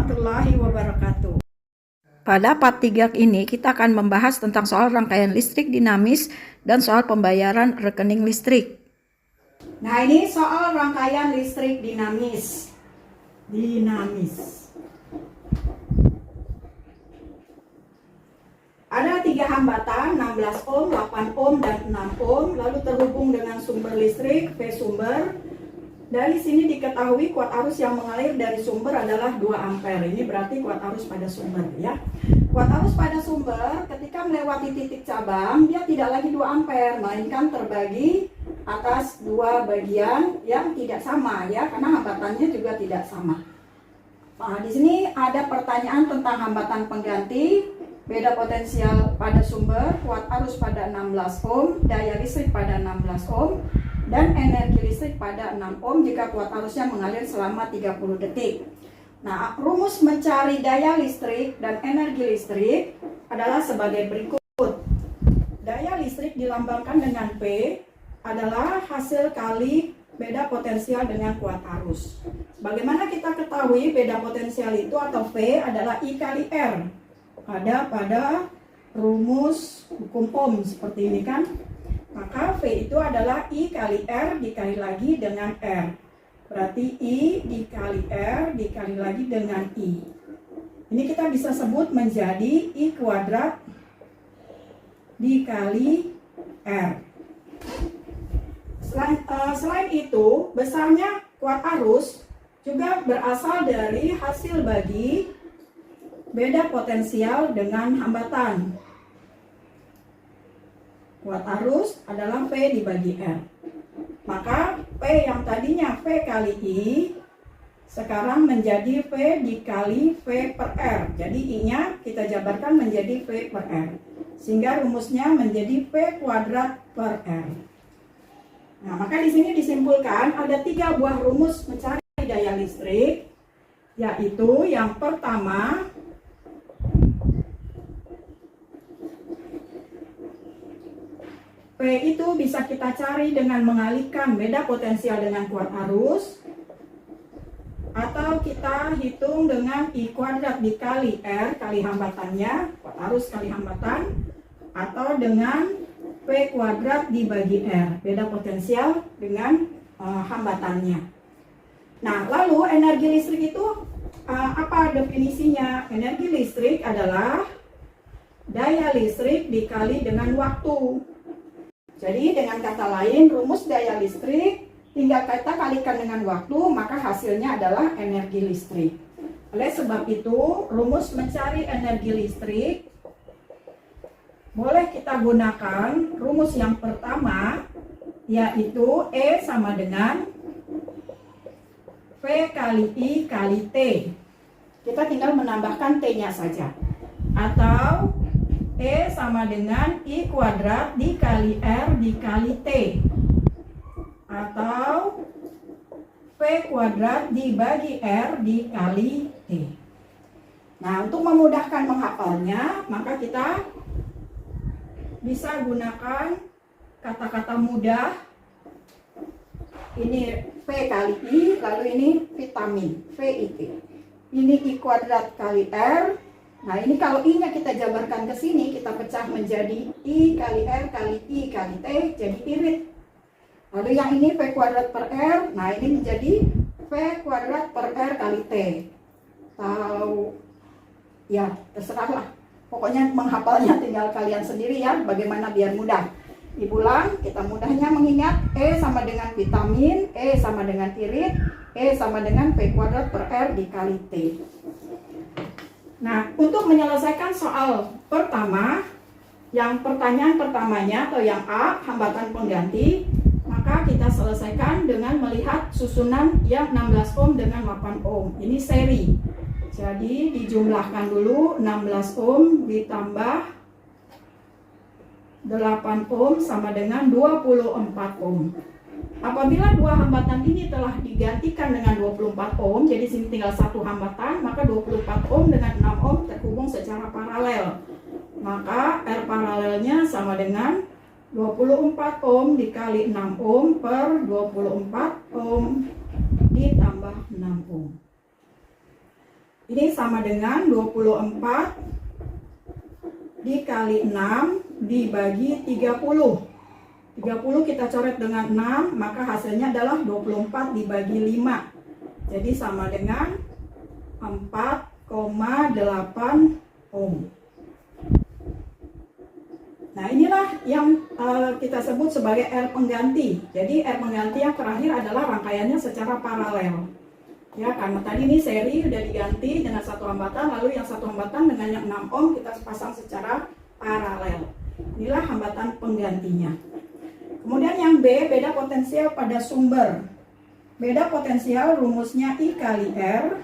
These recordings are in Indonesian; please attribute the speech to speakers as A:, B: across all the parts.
A: warahmatullahi wabarakatuh.
B: Pada part 3 ini kita akan membahas tentang soal rangkaian listrik dinamis dan soal pembayaran rekening listrik.
A: Nah, ini soal rangkaian listrik dinamis. Ada 3 hambatan, 16 ohm, 8 ohm, dan 6 ohm, lalu terhubung dengan sumber listrik, V sumber. Dari sini diketahui kuat arus yang mengalir dari sumber adalah 2 ampere. Ini berarti kuat arus pada sumber ya. Kuat arus pada sumber ketika melewati titik cabang, dia tidak lagi 2 ampere, melainkan terbagi atas 2 bagian yang tidak sama ya, karena hambatannya juga tidak sama. Nah, di sini ada pertanyaan tentang hambatan pengganti, beda potensial pada sumber, kuat arus pada 16 ohm, daya listrik pada 16 ohm, dan energi listrik pada 6 ohm jika kuat arusnya mengalir selama 30 detik. Nah, rumus mencari daya listrik dan energi listrik adalah sebagai berikut. Daya listrik dilambangkan dengan P adalah hasil kali beda potensial dengan kuat arus. Bagaimana kita ketahui beda potensial itu atau V adalah I kali R? Ada pada rumus hukum Ohm seperti ini kan? Maka V itu adalah I kali R dikali lagi dengan R. Berarti I dikali R dikali lagi dengan I. Ini kita bisa sebut menjadi I kuadrat dikali R. Selain itu, besarnya kuat arus juga berasal dari hasil bagi beda potensial dengan hambatan. Kuat arus adalah V dibagi R. Maka P yang tadinya V kali I sekarang menjadi V dikali V per R. Jadi I-nya kita jabarkan menjadi V per R. Sehingga rumusnya menjadi V kuadrat per R. Nah, maka di sini disimpulkan ada 3 buah rumus mencari daya listrik, yaitu yang pertama P itu bisa kita cari dengan mengalihkan beda potensial dengan kuat arus, atau kita hitung dengan I kuadrat dikali R kali hambatannya, kuat arus kali hambatan, atau dengan V kuadrat dibagi R, beda potensial dengan hambatannya. Nah, lalu energi listrik itu apa definisinya? Energi listrik adalah daya listrik dikali dengan waktu. Jadi dengan kata lain, rumus daya listrik tinggal kita kalikan dengan waktu, maka hasilnya adalah energi listrik. Oleh sebab itu, rumus mencari energi listrik boleh kita gunakan rumus yang pertama, yaitu E sama dengan V kali I kali T. Kita tinggal menambahkan T-nya saja. Atau E sama dengan I kuadrat dikali R dikali T. Atau V kuadrat dibagi R dikali T. Nah, untuk memudahkan menghafalnya, maka kita bisa gunakan kata-kata mudah. Ini V kali I, lalu ini vitamin, VIT. Ini I kuadrat kali R. Nah, ini kalau I-nya kita jabarkan ke sini, kita pecah menjadi I kali R kali I kali T, jadi irit. Lalu yang ini V kuadrat per R, nah ini menjadi V kuadrat per R kali T. Tahu? Ya, terserahlah. Pokoknya menghafalnya tinggal kalian sendiri ya, bagaimana biar mudah. Diulang, kita mudahnya mengingat E sama dengan vitamin, E sama dengan irit, E sama dengan V kuadrat per R dikali T. Nah, untuk menyelesaikan soal pertama, yang pertanyaan pertamanya atau yang A, hambatan pengganti, maka kita selesaikan dengan melihat susunan yang 16 ohm dengan 8 ohm. Ini seri. Jadi dijumlahkan dulu 16 ohm ditambah 8 ohm sama dengan 24 ohm. Apabila dua hambatan ini telah digantikan dengan 24 ohm, jadi sini tinggal satu hambatan, maka 24 ohm dengan 6 ohm terhubung secara paralel. Maka R paralelnya sama dengan 24 ohm dikali 6 ohm per 24 ohm ditambah 6 ohm. Ini sama dengan 24 dikali 6 dibagi 30. 30 kita coret dengan 6, maka hasilnya adalah 24 dibagi 5. Jadi sama dengan 4,8 ohm. Nah, inilah yang kita sebut sebagai R pengganti. Jadi R pengganti yang terakhir adalah rangkaiannya secara paralel. Ya, karena tadi ini seri udah diganti dengan satu hambatan, lalu yang satu hambatan dengan yang 6 ohm kita pasang secara paralel. Inilah hambatan penggantinya. Kemudian yang B, beda potensial pada sumber. Beda potensial rumusnya I kali R,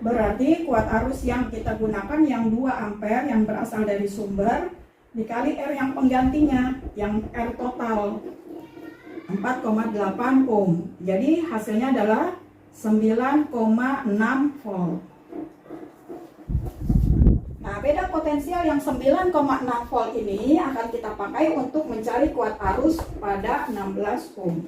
A: berarti kuat arus yang kita gunakan yang 2 ampere yang berasal dari sumber, dikali R yang penggantinya, yang R total 4,8 ohm. Jadi hasilnya adalah 9,6 volt. Nah, beda potensial yang 9,6 volt ini akan kita pakai untuk mencari kuat arus pada 16 ohm.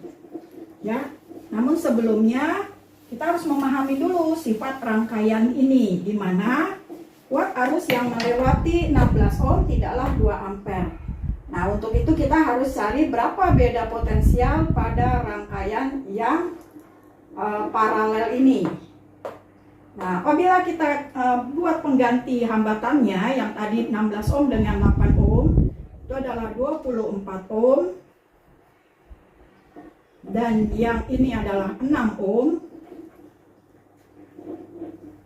A: Ya. Namun sebelumnya kita harus memahami dulu sifat rangkaian ini, di mana kuat arus yang melewati 16 ohm tidaklah 2 ampere. Nah, untuk itu kita harus cari berapa beda potensial pada rangkaian yang paralel ini. Nah, apabila kita buat pengganti hambatannya yang tadi 16 ohm dengan 8 ohm, itu adalah 24 ohm, dan yang ini adalah 6 ohm.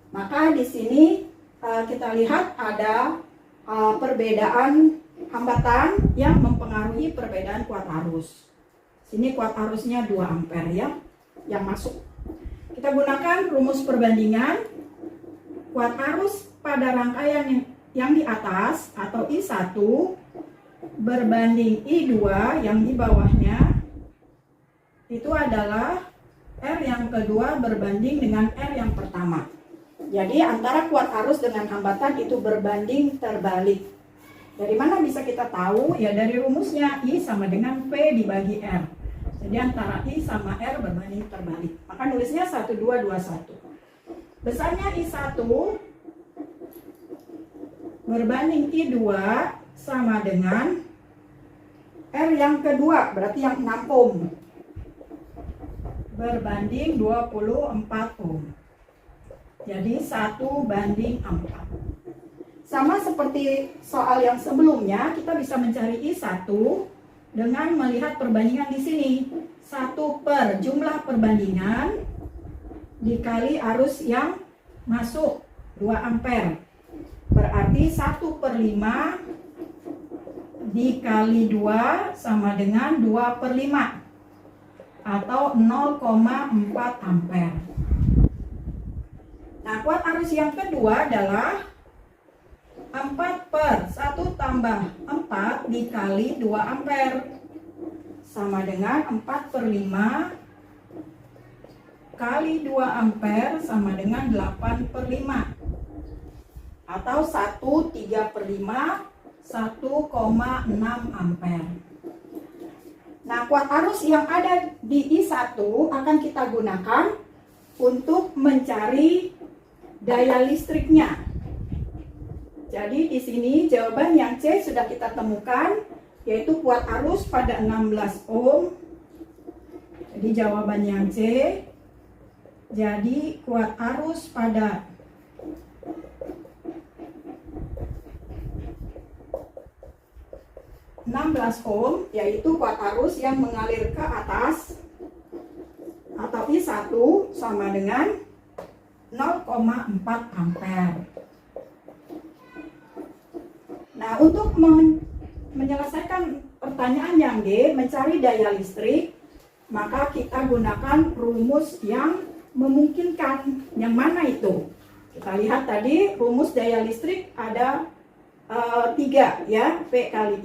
A: Maka di sini kita lihat ada perbedaan hambatan yang mempengaruhi perbedaan kuat arus. Sini kuat arusnya 2 ampere ya, yang masuk. Kita gunakan rumus perbandingan. Kuat arus pada rangkaian yang di atas atau I1 berbanding I2 yang di bawahnya, itu adalah R yang kedua berbanding dengan R yang pertama. Jadi antara kuat arus dengan hambatan itu berbanding terbalik. Dari mana bisa kita tahu? Ya dari rumusnya, I sama dengan P dibagi R. Jadi antara I sama R berbanding terbalik. Maka nulisnya 1, 2, 2, 1. Besarnya I1 berbanding I2 sama dengan R yang kedua, berarti yang 6 ohm. Berbanding 24 ohm. Jadi 1:4. Sama seperti soal yang sebelumnya, kita bisa mencari I1 dengan melihat perbandingan di sini. 1 per jumlah perbandingan dikali arus yang masuk 2 ampere. Berarti 1/5 dikali 2 sama dengan 2/5 atau 0,4 ampere. Nah, kuat arus yang kedua adalah 4 per 1 tambah 4 dikali 2 ampere sama dengan 4/5 kali 2 ampere sama dengan 8/5 atau 1/3/5, 1,6 ampere. Nah, kuat arus yang ada di I1 akan kita gunakan untuk mencari daya listriknya. Jadi di sini jawaban yang C sudah kita temukan, yaitu kuat arus pada 16 ohm. Jadi jawaban yang C. Jadi kuat arus pada 16 ohm, yaitu kuat arus yang mengalir ke atas atau I1 sama dengan 0,4 ampere. Nah, untuk menyelesaikan pertanyaan yang D, mencari daya listrik, maka kita gunakan rumus yang memungkinkan. Yang mana itu? Kita lihat tadi rumus daya listrik ada 3 ya, P kali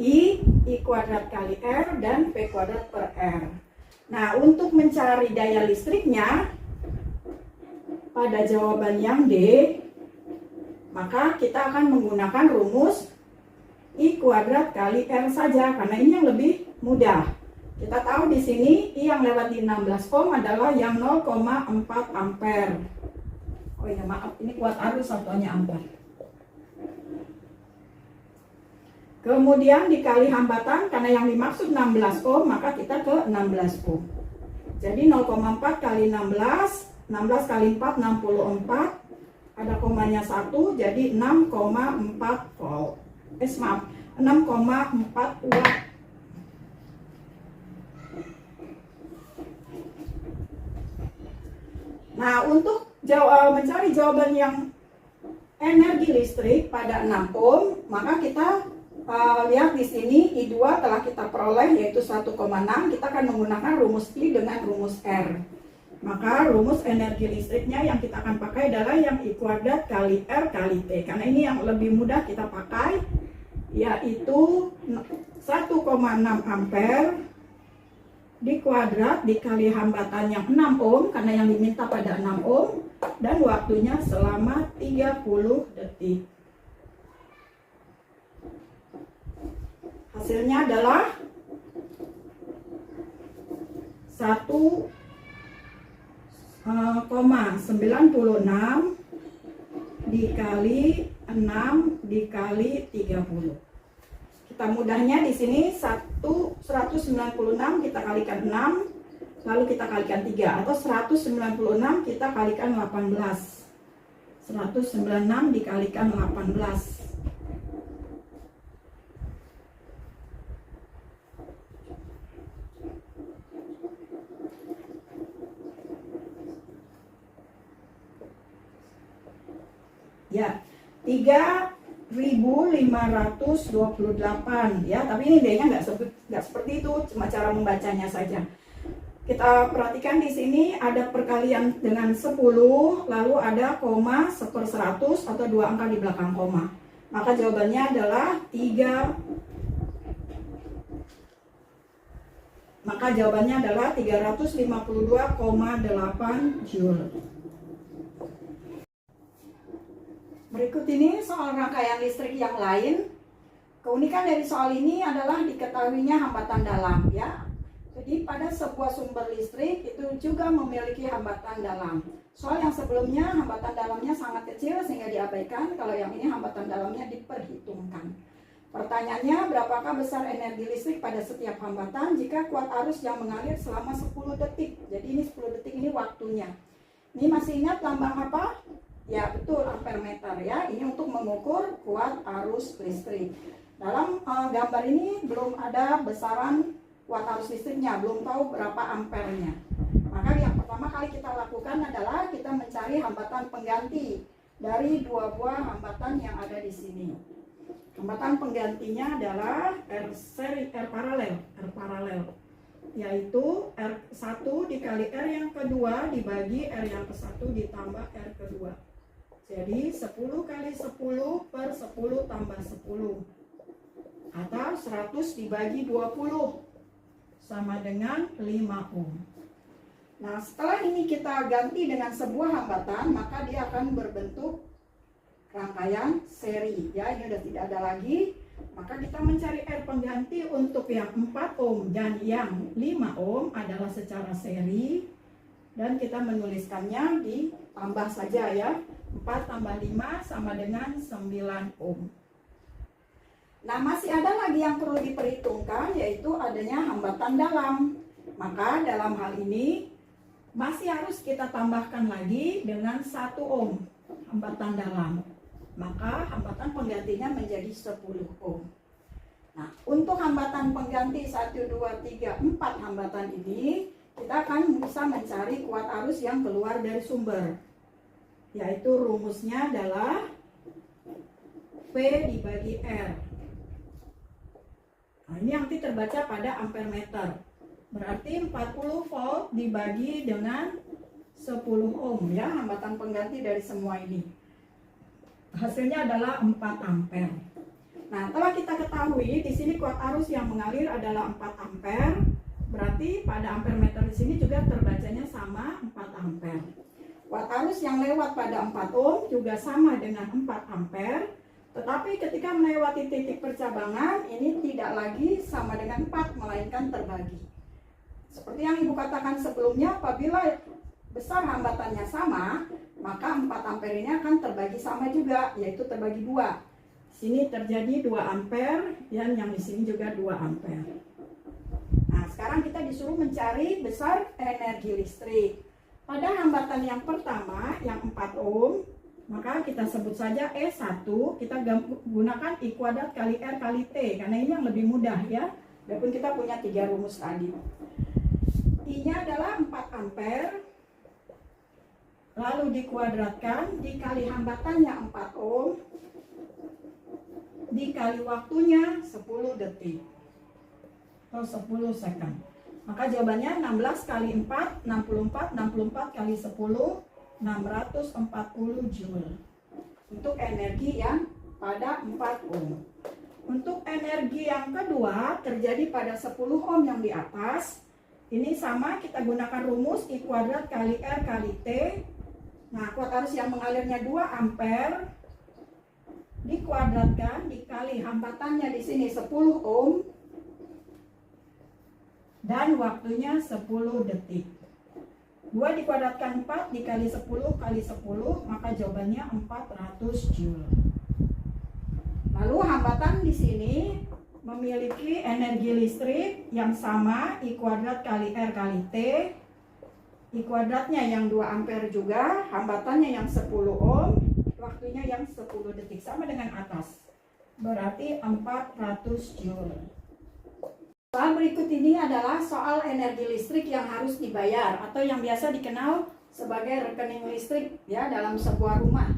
A: I kuadrat kali R, dan P kuadrat per R. Nah, untuk mencari daya listriknya pada jawaban yang D, maka kita akan menggunakan rumus I kuadrat kali R saja, karena ini yang lebih mudah. Kita tahu di sini I yang lewat di 16 ohm adalah yang 0,4 ampere. Oh iya maaf, ini kuat arus satuannya ampere. Kemudian dikali hambatan, karena yang dimaksud 16 ohm, maka kita ke 16 ohm. Jadi 0,4 kali 16, 16 kali 4, 64. Ada komanya 1, jadi 6,4 volt. Maaf, 6,4 watt. Nah, untuk mencari jawaban yang energi listrik pada 6 ohm, maka kita lihat di sini I2 telah kita peroleh yaitu 1,6. Kita akan menggunakan rumus I dengan rumus R. Maka rumus energi listriknya yang kita akan pakai adalah yang I kuadrat kali R kali T. Karena ini yang lebih mudah kita pakai, yaitu 1,6 ampere di kuadrat dikali hambatan yang 6 ohm, karena yang diminta pada 6 ohm, dan waktunya selama 30 detik. Hasilnya adalah 1,96 dikali 6 dikali 30. Kita mudahnya di sini 196 kita kalikan 6, lalu kita kalikan 3, atau 196 kita kalikan 18. 196 dikalikan 18. Ya, 3.528 ya, tapi ini D-nya nggak seperti itu, cuma cara membacanya saja. Kita perhatikan di sini ada perkalian dengan 10, lalu ada koma 1/100 atau 2 angka di belakang koma. Maka jawabannya adalah 352,8 Joule. Berikut ini soal rangkaian listrik yang lain. Keunikan dari soal ini adalah diketahuinya hambatan dalam ya. Jadi pada sebuah sumber listrik itu juga memiliki hambatan dalam. Soal yang sebelumnya hambatan dalamnya sangat kecil sehingga diabaikan. Kalau yang ini hambatan dalamnya diperhitungkan. Pertanyaannya, berapakah besar energi listrik pada setiap hambatan jika kuat arus yang mengalir selama 10 detik. Jadi ini 10 detik ini waktunya. Ini masih ingat lambang apa? Ya betul, ampere meter ya. Ini untuk mengukur kuat arus listrik. Dalam gambar ini belum ada besaran kuat arus listriknya, belum tahu berapa ampernya. Maka yang pertama kali kita lakukan adalah kita mencari hambatan pengganti dari dua buah hambatan yang ada di sini. Hambatan penggantinya adalah R paralel, yaitu R1 dikali R yang kedua dibagi R yang ke-1 ditambah R kedua. Jadi 10 kali 10 per 10 tambah 10 atau 100 dibagi 20 sama dengan 5 ohm. Nah, setelah ini kita ganti dengan sebuah hambatan, maka dia akan berbentuk rangkaian seri ya. Ini sudah tidak ada lagi. Maka kita mencari R pengganti untuk yang 4 ohm dan yang 5 ohm adalah secara seri, dan kita menuliskannya ditambah saja ya. 4 tambah 5 sama dengan 9 ohm. Nah, masih ada lagi yang perlu diperhitungkan, yaitu adanya hambatan dalam. Maka dalam hal ini masih harus kita tambahkan lagi dengan 1 ohm hambatan dalam. Maka hambatan penggantinya menjadi 10 ohm. Nah, untuk hambatan pengganti 1, 2, 3, 4 hambatan ini, kita akan bisa mencari kuat arus yang keluar dari sumber. Yaitu rumusnya adalah V dibagi R. Nah, ini nanti terbaca pada ampere meter. Berarti 40 volt dibagi dengan 10 ohm ya, hambatan pengganti dari semua ini. Hasilnya adalah 4 ampere. Nah, telah kita ketahui di sini kuat arus yang mengalir adalah 4 ampere. Berarti pada ampere meter di sini juga terbacanya sama 4 ampere. Kuat arus yang lewat pada 4 ohm juga sama dengan 4 ampere. Tetapi ketika melewati titik percabangan, ini tidak lagi sama dengan 4, melainkan terbagi. Seperti yang Ibu katakan sebelumnya, apabila besar hambatannya sama, maka 4 ampere ini akan terbagi sama juga, yaitu terbagi 2. Sini terjadi 2 ampere dan yang di sini juga 2 ampere. Nah, sekarang kita disuruh mencari besar energi listrik. Pada hambatan yang pertama, yang 4 ohm, maka kita sebut saja E1, kita gunakan I kuadrat kali R kali T, karena ini yang lebih mudah ya, walaupun kita punya 3 rumus tadi. I-nya adalah 4 ampere, lalu dikuadratkan, dikali hambatannya 4 ohm, dikali waktunya 10 detik atau 10 second. Maka jawabannya 16 kali 4, 64, 64 kali 10, 640 joule. Untuk energi yang pada 4 ohm. Untuk energi yang kedua terjadi pada 10 ohm yang di atas. Ini sama, kita gunakan rumus I kuadrat kali R kali T. Nah, kuat arus yang mengalirnya 2 ampere dikuadratkan dikali hambatannya di sini 10 ohm dan waktunya 10 detik. 2 dikuadratkan 4 dikali 10 kali 10, maka jawabannya 400 joule. Lalu hambatan di sini memiliki energi listrik yang sama, I kuadrat kali R kali T. I kuadratnya yang 2 ampere juga, hambatannya yang 10 ohm, waktunya yang 10 detik, sama dengan atas. Berarti 400 joule. Soal berikut ini adalah soal energi listrik yang harus dibayar atau yang biasa dikenal sebagai rekening listrik ya dalam sebuah rumah.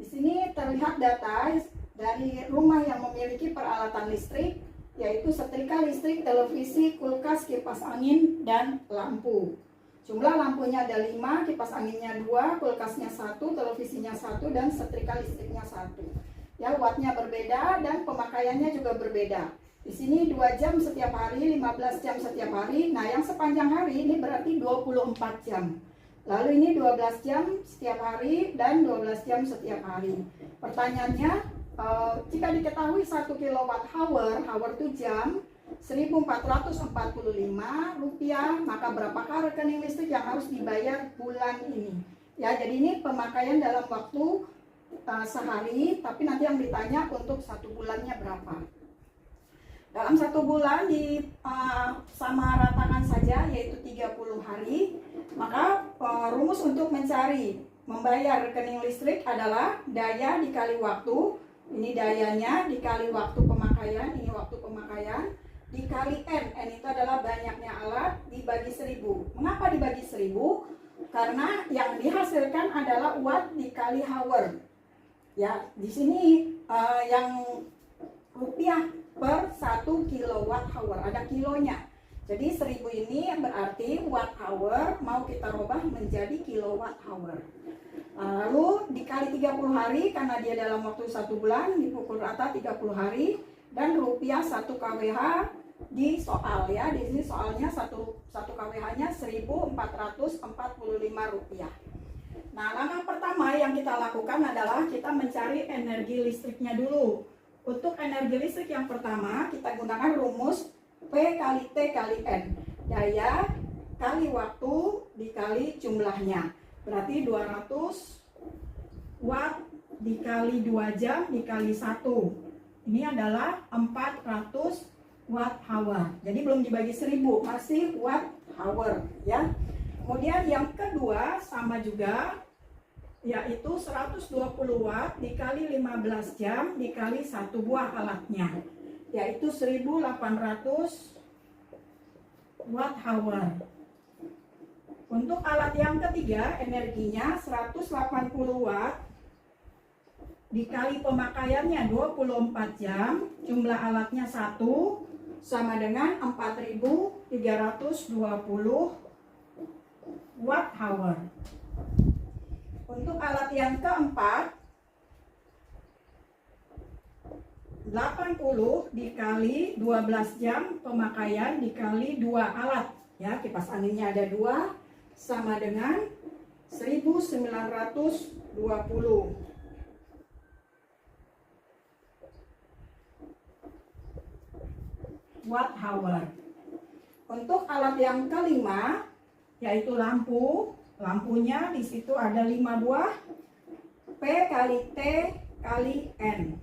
A: Di sini terlihat data dari rumah yang memiliki peralatan listrik, yaitu setrika listrik, televisi, kulkas, kipas angin, dan lampu. Jumlah lampunya ada 5, kipas anginnya 2, kulkasnya 1, televisinya 1, dan setrika listriknya 1. Ya, wattnya berbeda dan pemakaiannya juga berbeda. Di sini 2 jam setiap hari, 15 jam setiap hari. Nah, yang sepanjang hari ini berarti 24 jam. Lalu ini 12 jam setiap hari dan 12 jam setiap hari. Pertanyaannya, jika diketahui 1 kWh itu jam, 1.445 rupiah, maka berapakah rekening listrik yang harus dibayar bulan ini? Ya, jadi ini pemakaian dalam waktu sehari, tapi nanti yang ditanya untuk 1 bulannya berapa. Dalam 1 bulan disamaratakan saja, yaitu 30 hari, maka rumus untuk membayar rekening listrik adalah daya dikali waktu, ini dayanya, dikali waktu pemakaian, ini waktu pemakaian, dikali N itu adalah banyaknya alat, dibagi 1000. Mengapa dibagi 1000? Karena yang dihasilkan adalah watt dikali hour. Ya, di sini yang rupiah per 1 kWh, ada kilonya. Jadi 1000 ini berarti watt hour mau kita rubah menjadi kilowatt hour. Lalu dikali 30 hari karena dia dalam waktu 1 bulan, dipukul rata 30 hari, dan rupiah 1 kWh di soal ya. Di sini soalnya 1 kWh-nya 1.445 rupiah. Nah, langkah pertama yang kita lakukan adalah kita mencari energi listriknya dulu. Untuk energi listrik yang pertama, kita gunakan rumus P kali T kali N. Daya kali waktu dikali jumlahnya. Berarti 200 watt dikali 2 jam dikali 1. Ini adalah 400 watt hour. Jadi belum dibagi 1000, masih watt hour ya. Kemudian yang kedua sama juga, yaitu 120 watt dikali 15 jam dikali 1 buah alatnya, yaitu 1800 watt hour. Untuk alat yang ketiga, energinya 180 watt dikali pemakaiannya 24 jam, jumlah alatnya 1, sama dengan 4320 watt hour. Untuk alat yang keempat, 80 dikali 12 jam pemakaian dikali 2 alat ya, kipas anginnya ada 2, sama dengan 1920 watt hour. Untuk alat yang kelima, yaitu lampu lampunya di situ ada 5 buah. P kali T kali N.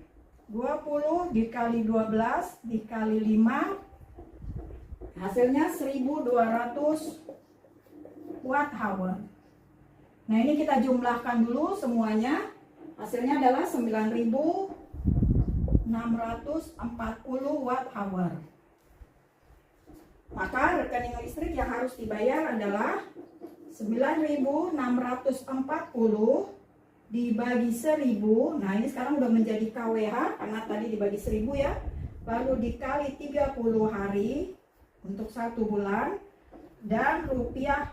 A: 20 dikali 12 dikali 5. Hasilnya 1200 watt hour. Nah, ini kita jumlahkan dulu semuanya. Hasilnya adalah 9640 watt hour. Maka rekening listrik yang harus dibayar adalah 9640 dibagi 1000. Nah, ini sekarang udah menjadi kWh karena tadi dibagi 1000 ya. Lalu dikali 30 hari untuk 1 bulan, dan rupiah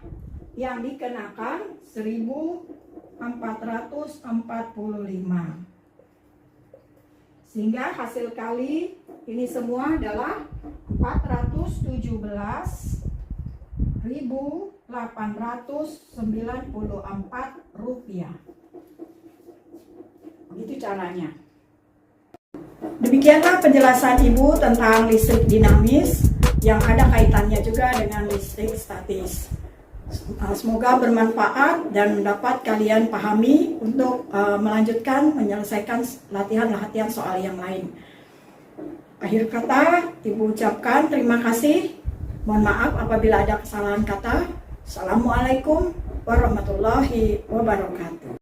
A: yang dikenakan 1445. Sehingga hasil kali ini semua adalah 417.894 rupiah. Begitu caranya. Demikianlah penjelasan Ibu tentang listrik dinamis yang ada kaitannya juga dengan listrik statis. Semoga bermanfaat dan dapat kalian pahami untuk menyelesaikan latihan-latihan soal yang lain. Akhir kata, Ibu ucapkan terima kasih. Mohon maaf apabila ada kesalahan kata. Assalamualaikum warahmatullahi wabarakatuh.